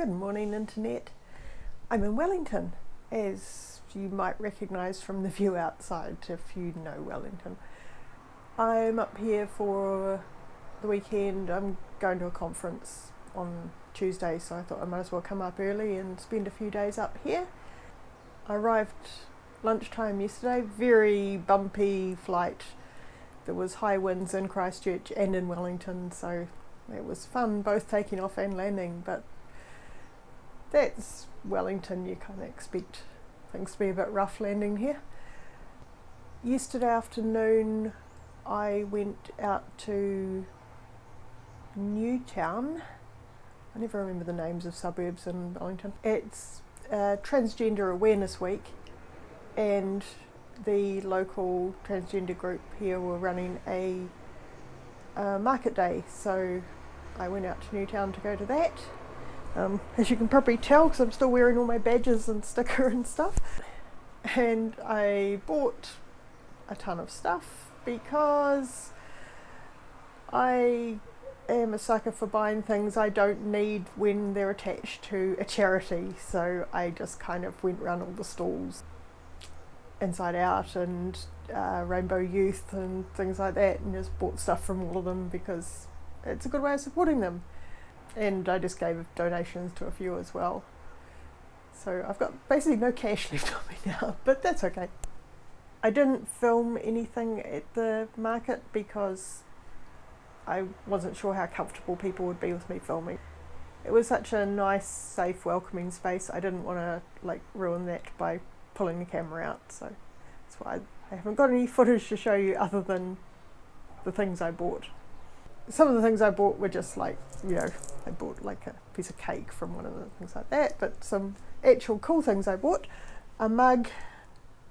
Good morning, Internet. I'm in Wellington, as you might recognise from the view outside if you know Wellington. I'm up here for the weekend. I'm going to a conference on Tuesday, so I thought I might as well come up early and spend a few days up here. I arrived lunchtime yesterday, very bumpy flight. There was high winds in Christchurch and in Wellington, so it was fun both taking off and landing, but that's Wellington. You kind of expect things to be a bit rough landing here. Yesterday afternoon I went out to Newtown. I never remember the names of suburbs in Wellington. It's Transgender Awareness Week, and the local transgender group here were running a market day, so I went out to Newtown to go to that. As you can probably tell, because I'm still wearing all my badges and sticker and stuff. And I bought a ton of stuff because I am a sucker for buying things I don't need when they're attached to a charity. So I just kind of went around all the stalls, Inside Out and Rainbow Youth and things like that, and just bought stuff from all of them because it's a good way of supporting them. And I just gave donations to a few as well. So I've got basically no cash left on me now, but that's okay. I didn't film anything at the market because I wasn't sure how comfortable people would be with me filming. It was such a nice, safe, welcoming space. I didn't want to ruin that by pulling the camera out, so that's why I haven't got any footage to show you other than the things I bought. Some of the things I bought were just I bought a piece of cake from one of the things like that, but some actual cool things I bought. A mug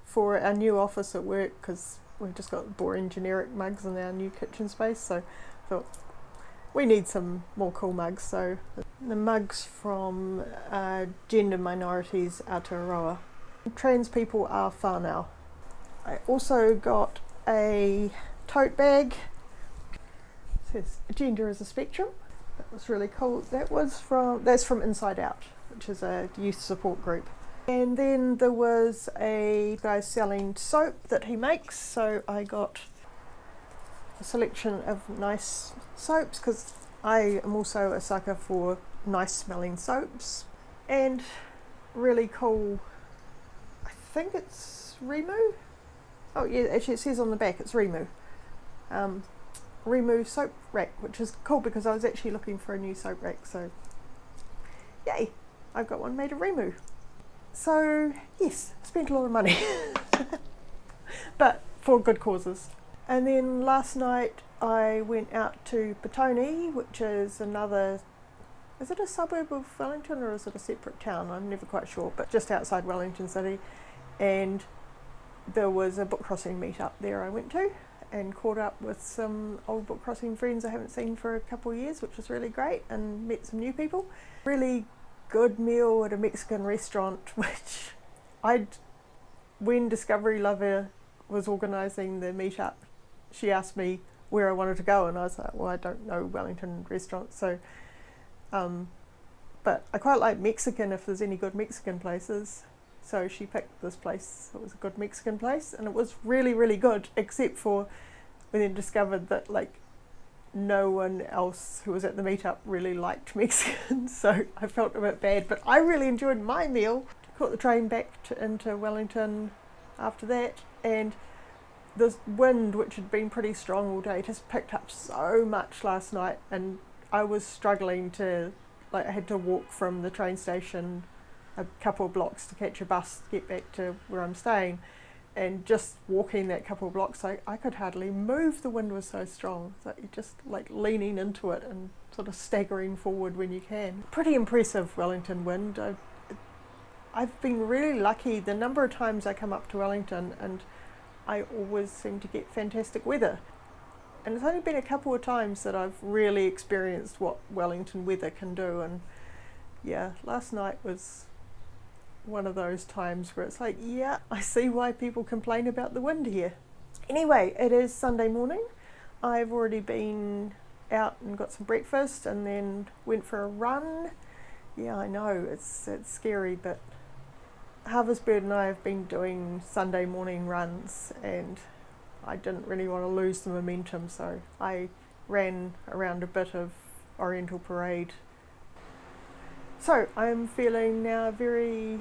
for our new office at work, because we've just got boring generic mugs in our new kitchen space, so I thought we need some more cool mugs. So the mugs from Gender Minorities Aotearoa. Trans people are whānau. I also got a tote bag. Says gender is a spectrum. That was really cool. That's from Inside Out, which is a youth support group. And then there was a guy selling soap that he makes, so I got a selection of nice soaps because I am also a sucker for nice smelling soaps. And really cool, I think it's Rimu. Oh yeah, actually it says on the back it's Rimu. Rimu soap rack, which is cool because I was actually looking for a new soap rack, so yay, I've got one made of Rimu. So yes, spent a lot of money but for good causes. And then last night I went out to Petone, which is is it a suburb of Wellington or is it a separate town? I'm never quite sure, but just outside Wellington City, and there was a book crossing meet-up there I went to and caught up with some old book crossing friends I haven't seen for a couple of years, which was really great, and met some new people. Really good meal at a Mexican restaurant, which when Discovery Lover was organising the meet-up, she asked me where I wanted to go, and I was like, well, I don't know Wellington restaurants, so but I quite like Mexican if there's any good Mexican places. So she picked this place. It was a good Mexican place, and it was really, really good, except for we then discovered that no one else who was at the meetup really liked Mexican, so I felt a bit bad, but I really enjoyed my meal. Caught the train back into Wellington after that, and the wind, which had been pretty strong all day, just picked up so much last night, and I was struggling to, I had to walk from the train station a couple of blocks to catch a bus to get back to where I'm staying, and just walking that couple of blocks I could hardly move. The wind was so strong, so you're just leaning into it and sort of staggering forward when you can. Pretty impressive Wellington wind. I've been really lucky the number of times I come up to Wellington, and I always seem to get fantastic weather, and it's only been a couple of times that I've really experienced what Wellington weather can do. And yeah, last night was one of those times where it's yeah, I see why people complain about the wind here. Anyway, it is Sunday morning. I've already been out and got some breakfast and then went for a run Yeah, I know, it's scary, but Harvest Bird and I have been doing Sunday morning runs and I didn't really want to lose the momentum, so I ran around a bit of Oriental Parade. So I'm feeling now very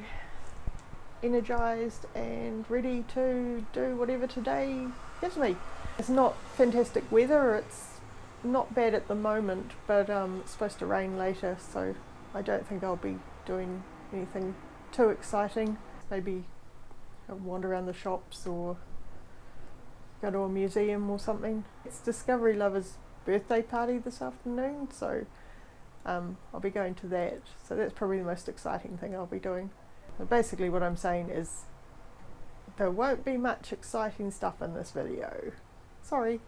energised and ready to do whatever today gives me. It's not fantastic weather, it's not bad at the moment, but it's supposed to rain later, so I don't think I'll be doing anything too exciting. Maybe I'll wander around the shops or go to a museum or something. It's Discovery Lover's birthday party this afternoon, so I'll be going to that. So that's probably the most exciting thing I'll be doing. But basically what I'm saying is there won't be much exciting stuff in this video. Sorry.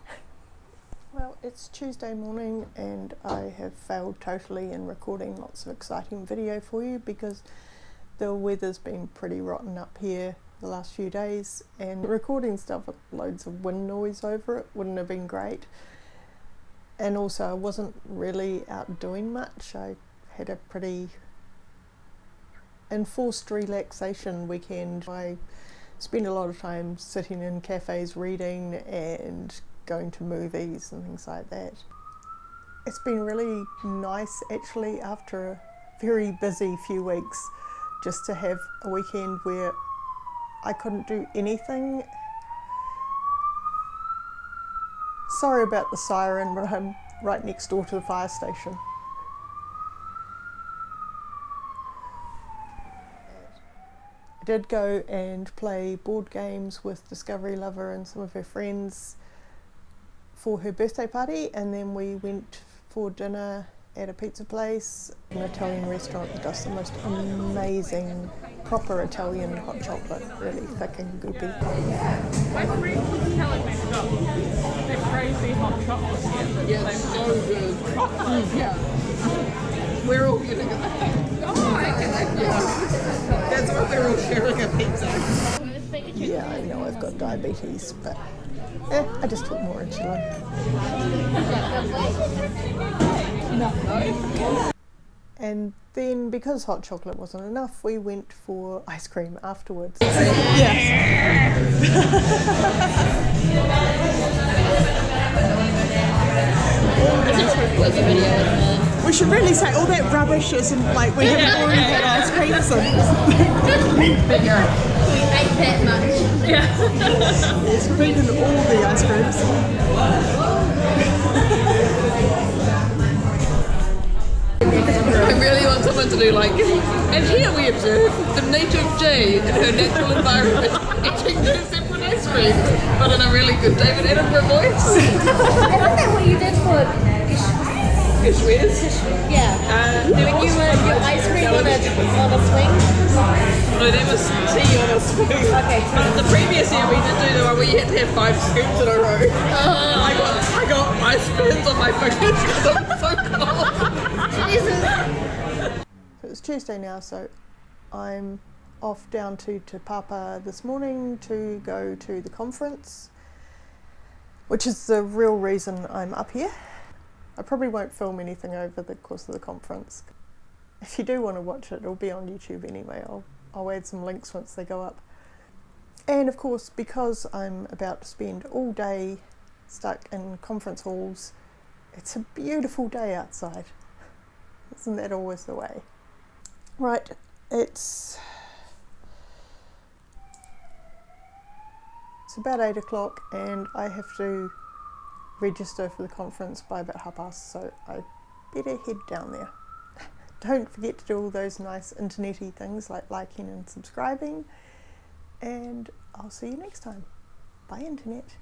Well, it's Tuesday morning and I have failed totally in recording lots of exciting video for you because the weather's been pretty rotten up here the last few days, and recording stuff with loads of wind noise over it wouldn't have been great. And also I wasn't really out doing much. I had a pretty enforced relaxation weekend. I spent a lot of time sitting in cafes reading and going to movies and things like that. It's been really nice actually after a very busy few weeks just to have a weekend where I couldn't do anything. Sorry about the siren, but I'm right next door to the fire station. I did go and play board games with Discovery Lover and some of her friends for her birthday party, and then we went for dinner at a pizza place, an Italian restaurant that does the most amazing proper Italian hot chocolate, really thick and goopy. My friends were telling me about the crazy hot chocolate here. Yeah, it's so good. Yeah. We're all getting it. Oh, yeah. That's why we're all sharing a pizza. Yeah, I know I've got diabetes, but I just took more insulin. No. And then, because hot chocolate wasn't enough, we went for ice cream afterwards. Yes. We should really say all that rubbish isn't like we haven't already had ice cream, so We ate that much. it's beaten all the ice creams. I really want someone to do like, and here we observe the native jay in her natural environment eating two separate ice creams, but in a really good David Attenborough voice. I like that what you did for Ishwiz? yeah. Doing your ice cream on a swing. No, that was tea on a spoon. Okay. But the previous year we did do the one where you had to have 5 scoops in a row. I got ice burns on my fingers because I'm so cold. So it's Tuesday now, so I'm off down to Te Papa this morning to go to the conference, which is the real reason I'm up here. I probably won't film anything over the course of the conference. If you do want to watch it, it'll be on YouTube anyway. I'll add some links once they go up. And of course, because I'm about to spend all day stuck in conference halls, it's a beautiful day outside. Isn't that always the way? Right, it's about 8 o'clock and I have to register for the conference by about past, so I better head down there. Don't forget to do all those nice internety things like liking and subscribing, and I'll see you next time. Bye, Internet.